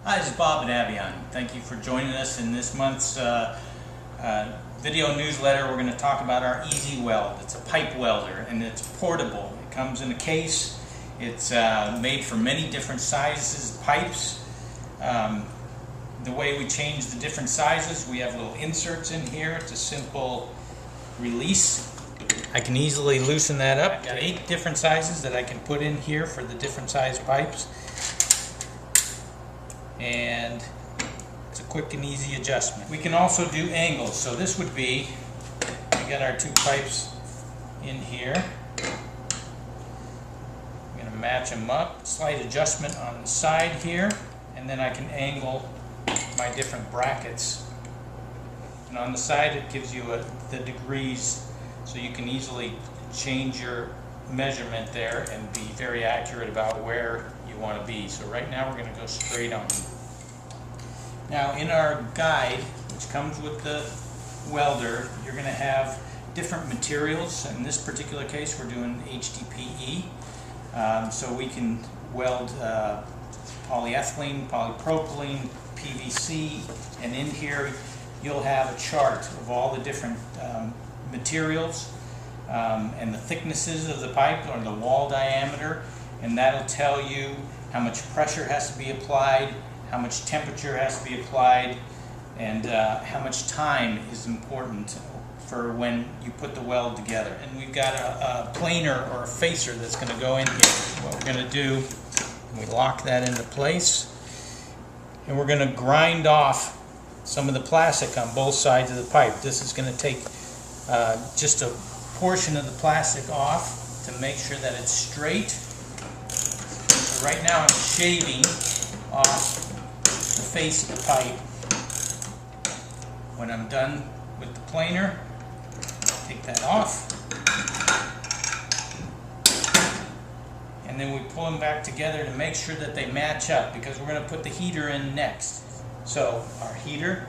Hi, this is Bob at Abbeon. Thank you for joining us in this month's video newsletter. We're going to talk about our EasyWeld. It's a pipe welder and it's portable. It comes in a case. It's made for many different sizes pipes. The way we change the different sizes, we have little inserts in here. It's a simple release. I can easily loosen that up. I've got 8 different sizes that I can put in here for the different size pipes. And it's a quick and easy adjustment. We can also do angles. So this would be, we got our 2 pipes in here. I'm going to match them up. Slight adjustment on the side here, and then I can angle my different brackets. And on the side it gives you the degrees, so you can easily change your measurement there and be very accurate about where you want to be. So right now we're going to go straight on. Now in our guide, which comes with the welder, you're going to have different materials. In this particular case we're doing HDPE, so we can weld polyethylene, polypropylene, PVC, and in here you'll have a chart of all the different materials and the thicknesses of the pipe or the wall diameter, and that'll tell you how much pressure has to be applied, how much temperature has to be applied, and how much time is important for when you put the weld together. And we've got a planer or a facer that's going to go in here. What we're going to do, we lock that into place, and we're going to grind off some of the plastic on both sides of the pipe. This is going to take just a portion of the plastic off to make sure that it's straight. So right now I'm shaving off the face of the pipe. When I'm done with the planer, take that off, and then we pull them back together to make sure that they match up, because we're going to put the heater in next. So our heater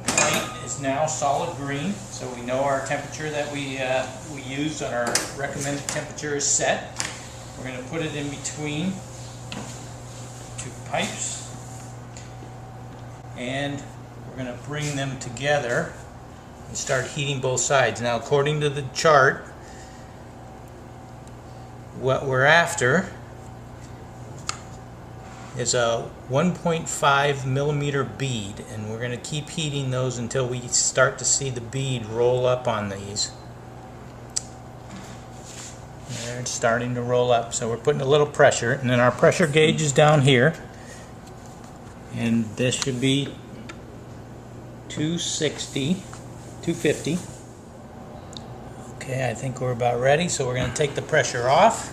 light is now solid green, so we know our temperature that we use on our recommended temperature is set. We're going to put it in between 2 pipes, and we're going to bring them together and start heating both sides. Now, according to the chart, what we're after is a 1.5 millimeter bead, and we're going to keep heating those until we start to see the bead roll up on these. There, it's starting to roll up, so we're putting a little pressure, and then our pressure gauge is down here, and this should be 250. Okay, I think we're about ready, so we're going to take the pressure off,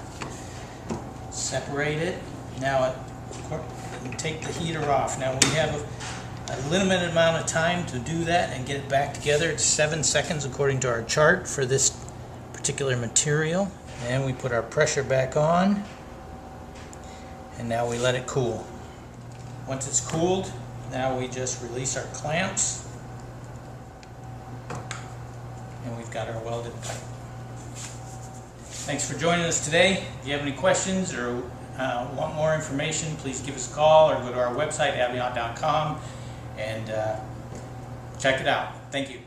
separate it. Now take the heater off. Now we have a limited amount of time to do that and get it back together. It's 7 seconds according to our chart for this particular material. And we put our pressure back on, and now we let it cool. Once it's cooled, now we just release our clamps, and we've got our welded pipe. Thanks for joining us today. If you have any questions or want more information, please give us a call or go to our website, abbeon.com, and check it out. Thank you.